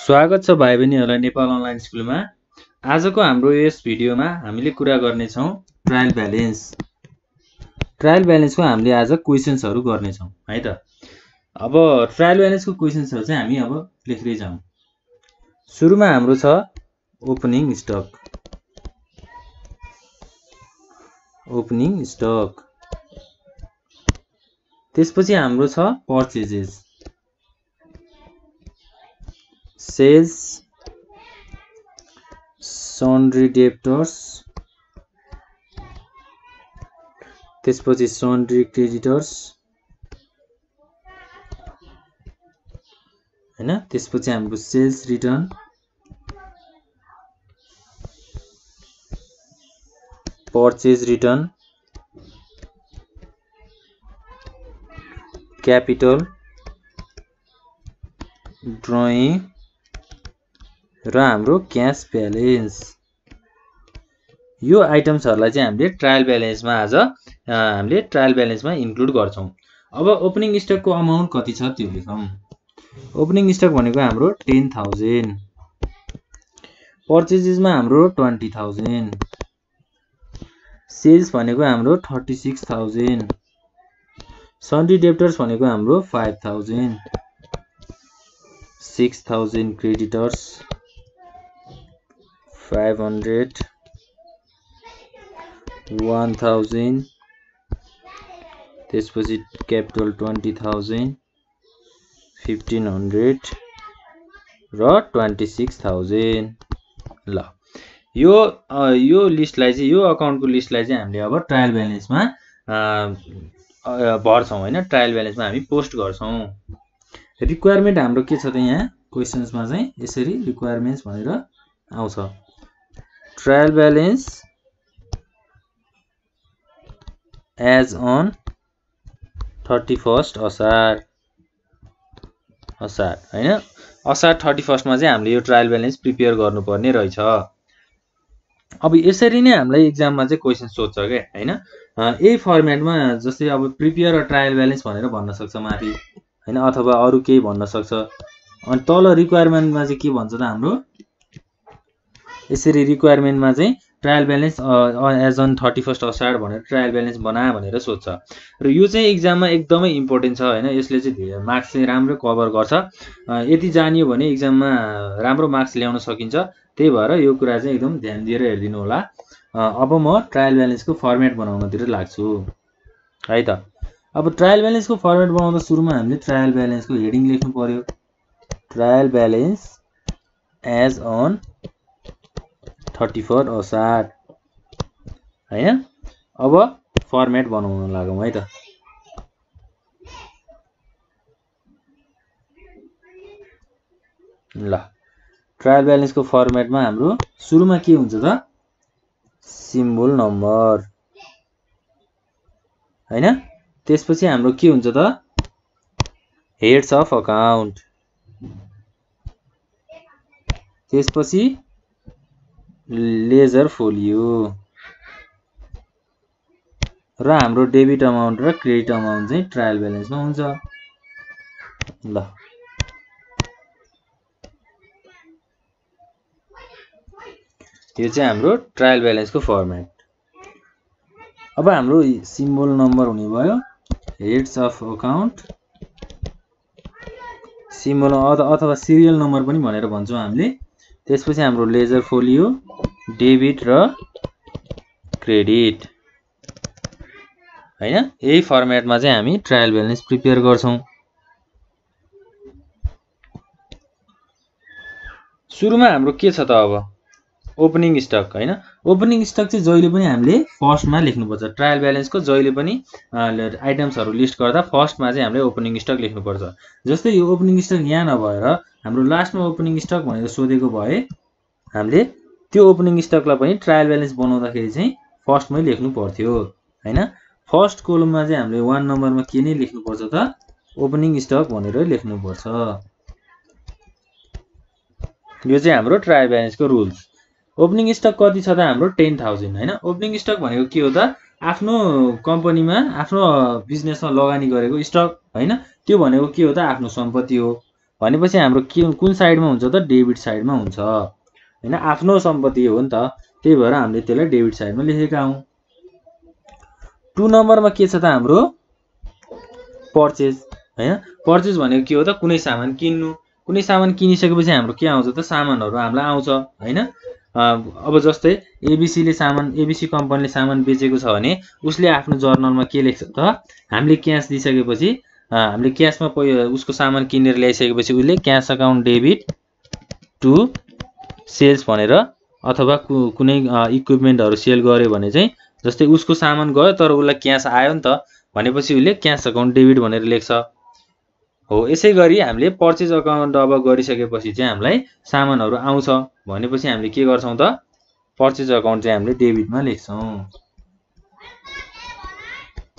स्वागत छ भाइ बहिनीहरूलाई नेपाल अनलाइन स्कुलमा। आजको हाम्रो यस भिडियोमा हामीले कुरा गर्नेछौँ ट्रायल ब्यालेन्स। ट्रायल ब्यालेन्सको हामीले आज क्वेसन्सहरू गर्नेछौँ है त। अब ट्रायल ब्यालेन्सको क्वेसन्सहरू चाहिँ हामी अब लेख्दै जाउँ। सुरुमा हाम्रो छ ओपनिङ स्टक। त्यसपछि हाम्रो छ पर्चेजेस, सेल्स, सन्ड्री डेब्टर्स, त्यसपछि सन्ड्री क्रेडिटर्स हैन। त्यसपछि हाम्रो sales return, purchase return, capital, drawing र हाम्रो क्याश ब्यालेन्स। यो आइटम्सहरूलाई चाहिँ हामीले ट्रायल ब्यालेन्समा आज हामीले ट्रायल ब्यालेन्समा इन्क्लुड गर्छौँ। अब ओपनिङ स्टकको अमाउन्ट कति छ त्यो लेखौँ। ओपनिङ स्टक भनेको हाम्रो 10,000, पर्चेजेसमा हाम्रो 20,000, सेल्स भनेको हाम्रो 36,000, सन्ड्री डेब्टर्स भनेको हाम्रो 5,000, 6,000 क्रेडिटर्स, 500, 1,000, त्यसपछि क्यापिटल 20,000, 1,500 र 26,000। ल यो लिस्टलाई चाहिँ यो अकाउन्टको लिस्टलाई चाहिँ हामीले अब ट्रायल ब्यालेन्समा भर्छौँ हैन। ट्रायल ब्यालेन्समा हामी पोस्ट गर्छौँ। रिक्वायरमेन्ट हाम्रो के छ त यहाँ क्वेसन्समा चाहिँ यसरी रिक्वायरमेन्ट्स भनेर आउँछ। ट्रायल ब्यालेन्स एज अन 31 असार हैन। असार 31 मा चाहिँ हामीले यो ट्रायल ब्यालेन्स प्रिपेयर गर्नुपर्ने रहेछ। अब यसरी नै हामीलाई एक्जाममा चाहिँ क्वेसन सोध्छ के हैन। यही फर्मेटमा जस्तै अब प्रिपेयर अ ट्रायल ब्यालेन्स भनेर भन्न सक्छ माथि हैन, अथवा अरु केही भन्न सक्छ। अनि तल रिक्वायरमेन्टमा चाहिँ के भन्छ त हाम्रो यसरी रिक्वायरमेन्टमा चाहिँ ट्रायल ब्यालेन्स एज अन 31 असार भनेर ट्रायल ब्यालेन्स बना भनेर सोध्छ। र यो चाहिँ एक्जाममा एकदमै इम्पोर्टेन्ट छ हैन। यसले चाहिँ मार्क्स चाहिँ राम्रो कभर गर्छ। यति जानियो भने एक्जाममा राम्रो मार्क्स ल्याउन सकिन्छ। त्यही भएर यो कुरा चाहिँ एकदम ध्यान दिएर हेर्दिनु होला। अब म ट्रायल ब्यालेन्सको फर्मेट बनाउनतिर लाग्छु है त। अब ट्रायल ब्यालेन्सको फर्मेट बनाउँदा सुरुमा हामीले ट्रायल ब्यालेन्सको हेडिङ लेख्नु पर्यो। ट्रायल ब्यालेन्स एज अन 31 असार हैन। अब फर्मेट बनाउन लागौँ है त। ल ट्रायल ब्यालेन्सको फर्मेटमा हाम्रो सुरुमा के हुन्छ त सिम्बल नम्बर हैन। त्यसपछि हाम्रो के हुन्छ त हेड्स अफ अकाउन्ट, त्यसपछि लेजर फोलियो र हाम्रो डेबिट अमाउन्ट र क्रेडिट अमाउन्ट चाहिँ ट्रायल ब्यालेन्समा हुन्छ। ल यो चाहिँ हाम्रो ट्रायल ब्यालेन्सको फर्मेट। अब हाम्रो सिम्बल नम्बर हुने भयो, हेड्स अफ अकाउन्ट, सिम्बल अथवा सिरियल नम्बर पनि भनेर भन्छौँ हामीले। त्यसपछि हाम्रो लेजर फोलियो, डेबिट र क्रेडिट हैन। यही फर्मेटमा चाहिँ हामी ट्रायल ब्यालेन्स प्रिपेयर गर्छौँ। सुरुमा हाम्रो के छ त अब ओपनिङ स्टक हैन। ओपनिङ स्टक चाहिँ जहिले पनि हामीले फर्स्टमा लेख्नुपर्छ। ट्रायल ब्यालेन्सको जहिले पनि आइटम्सहरू लिस्ट गर्दा फर्स्टमा चाहिँ हामीले ओपनिङ स्टक लेख्नुपर्छ। जस्तै यो ओपनिङ स्टक यहाँ नभएर हाम्रो लास्टमा ओपनिङ स्टक भनेर सोधेको भए हामीले त्यो ओपनिङ स्टकलाई पनि ट्रायल ब्यालेन्स बनाउँदाखेरि चाहिँ फर्स्टमै लेख्नु पर्थ्यो हैन। फर्स्ट कोलममा चाहिँ हामीले 1 नम्बरमा के नै लेख्नुपर्छ त ओपनिङ स्टक भनेर लेख्नुपर्छ। यो चाहिँ हाम्रो ट्रायल ब्यालेन्सको रुल्स। ओपनिङ स्टक कति छ त हाम्रो 10,000 हैन। ओपनिङ स्टक भनेको के हो त आफ्नो कम्पनीमा आफ्नो बिजनेसमा लगानी गरेको स्टक हैन। त्यो भनेको के हो त आफ्नो सम्पत्ति हो। भनेपछि हाम्रो कुन साइडमा हुन्छ त डेबिट साइडमा हुन्छ हैन आफ्नो सम्पत्ति हो नि त त्यही भएर हामीले त्यसलाई डेबिट साइडमा लेखेका हौं 2 नम्बरमा के छ त हाम्रो पर्चेज हैन पर्चेज भनेको के हो त कुनै सामान किन्नु कुनै सामान किनिसकेपछि हाम्रो के आउँछ त सामानहरु हामीलाई आउँछ हैन अब जस्तै एबीसी कम्पनीले सामान बेचेको छ भने उसले आफ्नो जर्नलमा के लेख्छ त हामीले क्याश दिइसकेपछि हामीले क्याशमा उसको सामान किनेर ल्याइसकेपछि उसले cash account debit to sales भनेर अथवा कुनै इक्विपमेन्टहरु सेल गर्यो भने चाहिँ जस्तै उसको सामान गयो तर उसलाई क्याश आयो नि त भनेपछि उसले क्याश अकाउन्ट डेबिट भनेर लेख्छ हो यसैगरी हामीले पर्चेज अकाउन्ट अब गरिसकेपछि चाहिँ हामीलाई सामानहरु आउँछ भनेपछि हामीले के गर्छौं त पर्चेज अकाउन्ट चाहिँ हामीले डेबिटमा लेख्छौं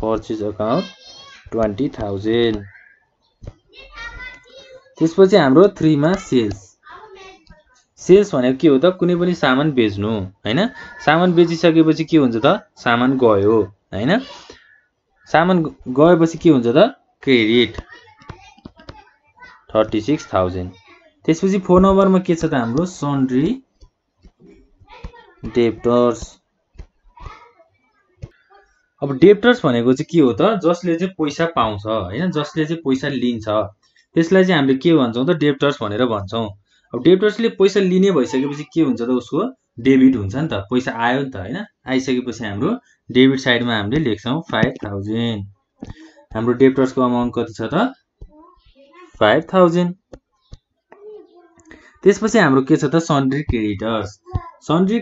पर्चेज अकाउन्ट 20,000 त्यसपछि हाम्रो 3 मा सेल्स भनेको के हो त कुनै पनि सामान बेच्नु हैन सामान बेचिसकेपछि के हुन्छ त सामान गयो हैन सामान गएपछि के हुन्छ त क्रेडिट 36,000 त्यसपछि 4 नम्बरमा के छ त हाम्रो सन्ड्री डेब्टर्स अब डेब्टर्स भनेको चाहिँ के हो त जसले चाहिँ पैसा पाउँछ हैन जसले चाहिँ पैसा लिन्छ त्यसलाई चाहिँ हामीले के भन्छौं त डेब्टर्स भनेर भन्छौं अब डेब्टर्सले पैसा लिने भइसकेपछि के हुन्छ त उसको डेबिट हुन्छ नि त पैसा आयो नि त हैन आइसकेपछि हाम्रो डेबिट साइडमा हामीले लेख्छौं 5,000 हाम्रो डेब्टर्सको अमाउन्ट कति छ त 5,000 त्यसपछि हाम्रो के छ त सन्ड्री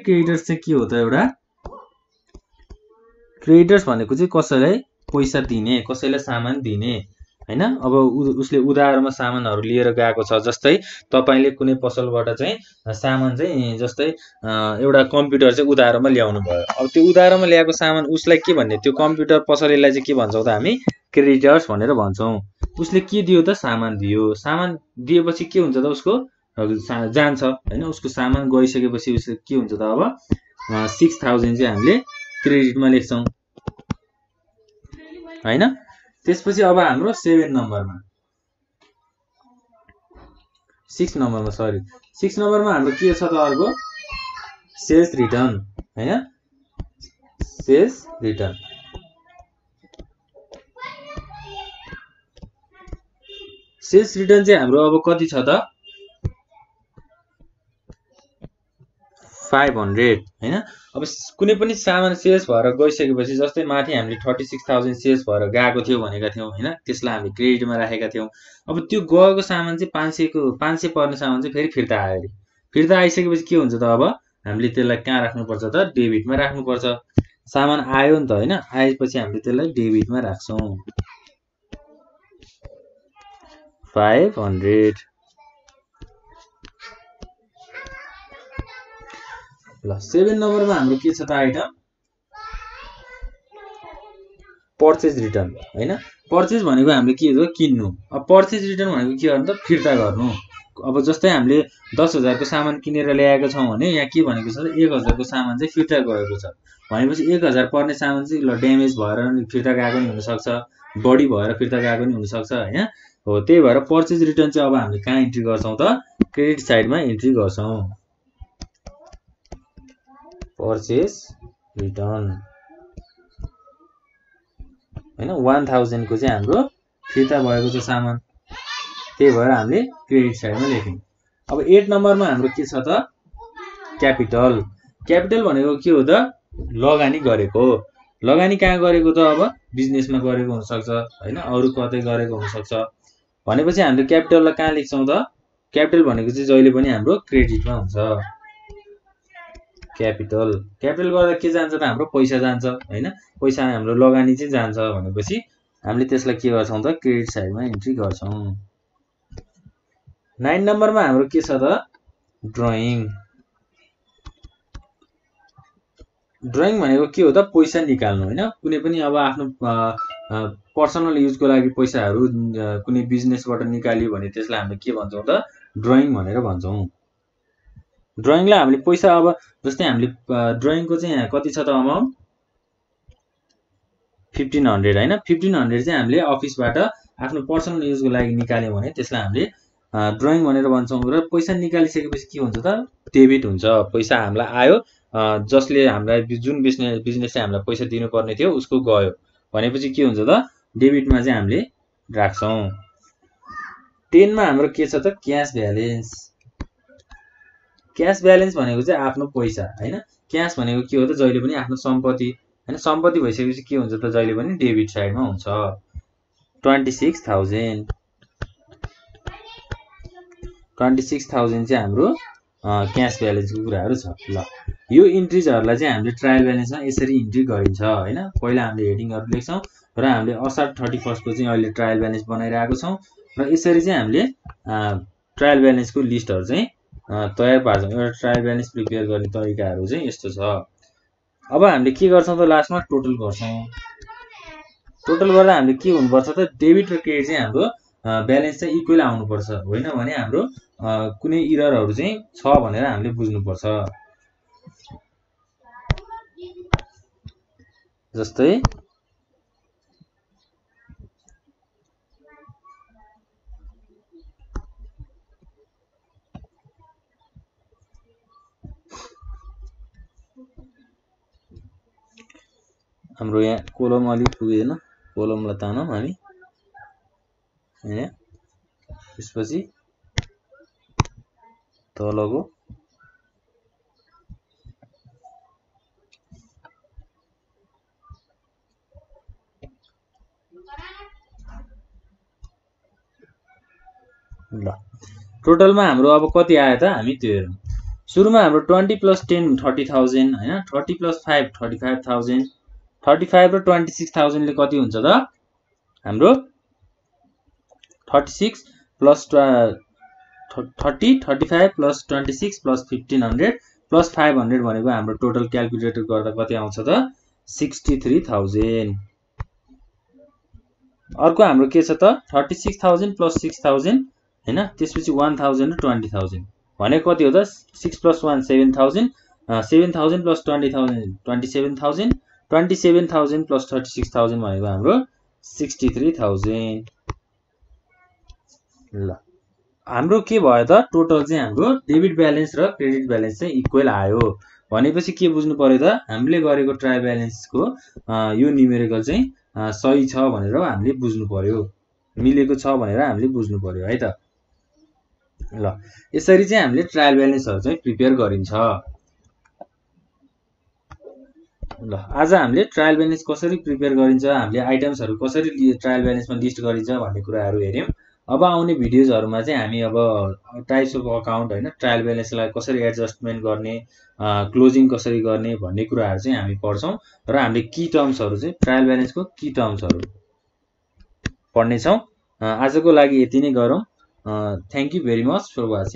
क्रेडिटर्स चाहिँ के हो त एउटा क्रेडिटर्स भनेको चाहिँ कसैलाई पैसा दिने कसैलाई सामान दिने हैन अब उसले उधारमा सामानहरु लिएर गएको छ जस्तै तपाईले कुनै पसलबाट चाहिँ सामान चाहिँ जस्तै एउटा कम्प्युटर चाहिँ उधारमा ल्याउनु भयो अब त्यो उधारमा ल्याएको सामान उसलाई के भन्ने त्यो कम्प्युटर पसलेलाई चाहिँ के भन्छौं त हामी क्रेडिटर्स भनेर भन्छौं उसले के दियो त सामान दिएपछि के हुन्छ त उसको जान्छ हैन उसको सामान गइसकेपछि उसले के हुन्छ त अब 6,000 चाहिँ हामीले क्रेडिटमा लेख्छौं हैन त्यसपछि अब हाम्रो 7 नम्बरमा 6 नम्बरमा हाम्रो के छ त अर्को सेल्स रिटर्न हैन सेल्स रिटर्न चाहिँ हाम्रो अब कति छ त 500 हैन अब कुनै पनि सामान सेल्स भएर गइसकेपछि जस्तै माथि हामीले 36,000 सेल्स भएर गएको थियो भनेका थियौ हैन त्यसलाई हामी क्रेडिटमा राखेका थियौ अब त्यो गएको सामान चाहिँ 500 पर्ने सामान चाहिँ फेरि फिर्ता आयो रे फिर्ता आइसकेपछि के हुन्छ त अब हामीले त्यसलाई कहाँ राख्नु पर्छ त डेबिटमा राख्नु पर्छ सामान आयो नि त हैन आएपछि हामीले त्यसलाई डेबिटमा राख्छौं 500 ल 7 नम्बरमा हाम्रो के छ त आइटम पर्चेज रिटर्न हैन पर्चेज भनेको हामीले के हो किन्नु अब पर्चेज रिटर्न भनेको के गर्नु त फिर्ता गर्नु अब जस्तै हामीले 10,000 को सामान किनेर ल्याएको छौं भने यहाँ के भनेको छ त 1,000 को सामान चाहिँ फिर्ता गएको छ भनेपछि 1,000 पर्ने सामान चाहिँ ल ड्यामेज भएर फिर्ता गएको नि हुन सक्छ बढी भएर फिर्ता गएको नि हुन सक्छ हैन हो त्यही भएर पर्चेज रिटर्न चाहिँ अब हामीले कहाँ इन्ट्री गर्छौं त क्रेडिट साइडमा इन्ट्री गर्छौं पर्चेज रिटर्न हैन 1000 को चाहिँ हाम्रो फिर्ता भएको छ सामान त्यही भएर हामीले क्रेडिट साइडमा लेख्यौं अब 8 नम्बरमा हाम्रो के छ त क्यापिटल भनेको के हो त लगानी गरेको लगानी कहाँ गरेको त अब बिजनेसमा गरेको हुन सक्छ हैन अरु कतै गरेको हुन सक्छ भनेपछि हामीले क्यापिटललाई कहाँ लेख्छौं त क्यापिटल भनेको चाहिँ जहिले पनि हाम्रो क्रेडिटमा हुन्छ क्यापिटल गर्दा के जान्छ त हाम्रो पैसा जान्छ हैन पैसा हाम्रो लगानी चाहिँ जान्छ भनेपछि हामीले त्यसलाई के गर्छौं त क्रेडिट साइडमा इन्ट्री गर्छौं 9 नम्बरमा हाम्रो के छ त ड्रइङ भनेको के हो त पैसा निकाल्नु हैन कुनै पनि अब आफ्नो पर्सनल युजको लागि पैसाहरु कुनै बिजनेसबाट निकालियो भने त्यसलाई हामीले के भन्छौं त ड्रइङ भनेर भन्छौं ड्रइङलाई हामीले पैसा अब जस्तै हामीले ड्रइङको चाहिँ यहाँ कति छ त अमाउन्ट 1500 हैन 1500 चाहिँ हामीले अफिसबाट आफ्नो पर्सनल युजको लागि निकाल्यौ भने त्यसलाई हामीले ड्रइङ भनेर भन्छौँ र पैसा निकालिसकेपछि के हुन्छ त डेबिट हुन्छ। पैसा हामीलाई आयो, जसले हामीलाई जुन बिजनेसले हामीलाई पैसा दिनुपर्ने थियो उसको गयो भनेपछि के हुन्छ त डेबिटमा चाहिँ हामीले राख्छौँ। 10 मा हाम्रो के छ त क्यास ब्यालेन्स। क्यास ब्यालेन्स भनेको चाहिँ आफ्नो पैसा हैन। क्यास भनेको के हो त जहिले पनि आफ्नो सम्पत्ति हैन। सम्पत्ति भइसकेपछि के हुन्छ त जहिले पनि डेबिट साइडमा हुन्छ। 26,000 चाहिँ हाम्रो क्यास ब्यालेन्सको कुराहरू छ। ल यो इन्ट्रिजहरूलाई चाहिँ हामीले ट्रायल ब्यालेन्समा यसरी इन्ट्री गरिन्छ हैन। पहिला हामीले हेडिङहरू लेख्छौँ र हामीले असार 31 को चाहिँ अहिले ट्रायल ब्यालेन्स बनाइरहेको छौँ र यसरी चाहिँ हामीले ट्रायल ब्यालेन्सको लिस्टहरू चाहिँ तयार पार्छौँ। एउटा ट्रायल ब्यालेन्स प्रिपेयर गर्ने तरिकाहरू चाहिँ यस्तो छ। अब हामीले के गर्छौँ त लास्टमा टोटल गर्छौँ। टोटल गर्दा हामीले के हुनुपर्छ त डेबिट र क्रेडिट चाहिँ हाम्रो ब्यालेन्स चाहिँ इक्वल आउनुपर्छ, होइन भने हाम्रो कुनै इररहरू चाहिँ छ भनेर हामीले बुझ्नुपर्छ। जस्तै हाम्रो यहाँ कोलम अलिक पुगेन, कोलमलाई तानौँ हामी हैन। त्यसपछि तलको ल टोटलमा हाम्रो अब कति आयो त हामी त्यो हेरौँ। सुरुमा हाम्रो 20 + 10 30,000 हैन। 30 + 5 35,000। 35 र 26,000 ले कति हुन्छ त हाम्रो 36 + 30 35 + 26 + 1500 + 500 भनेको हाम्रो टोटल क्याल्कुलेटर गर्दा कति आउँछ त 63,000। अर्को हाम्रो के छ त 36,000 + 6,000 हैन। त्यसपछि 1,000 र 20,000 भनेको कति हो त 6 + 1 7,000 7,000 + 20,000 27,000 27,000 + 36,000 भनेको हाम्रो 63,000। ल हाम्रो के भयो त टोटल चाहिँ हाम्रो डेबिट ब्यालेन्स र क्रेडिट ब्यालेन्स चाहिँ इक्वल आयो भनेपछि के बुझ्नु पर्यो त हामीले गरेको ट्रायल ब्यालेन्सको यो न्युमेरिकल चाहिँ सही छ भनेर हामीले बुझ्नु पर्यो, मिलेको छ भनेर हामीले बुझ्नु पर्यो है त। ल यसरी चाहिँ हामीले ट्रायल ब्यालेन्सहरू चाहिँ प्रिपेयर गरिन्छ। ल आज हामीले ट्रायल ब्यालेन्स कसरी प्रिपेयर गरिन्छ, हामीले आइटम्सहरू कसरी ट्रायल ब्यालेन्समा लिस्ट गरिन्छ भन्ने कुराहरू हेर्यौँ। अब आउने भिडियोजहरूमा चाहिँ हामी अब टाइप्स अफ अकाउन्ट हैन, ट्रायल ब्यालेन्सलाई कसरी एडजस्टमेन्ट गर्ने, क्लोजिङ कसरी गर्ने भन्ने कुराहरू चाहिँ हामी पढ्छौँ र हामीले की टर्म्सहरू चाहिँ ट्रायल ब्यालेन्सको की टर्म्सहरू पढ्नेछौँ। आजको लागि यति नै गरौँ। Thank you very much for watching.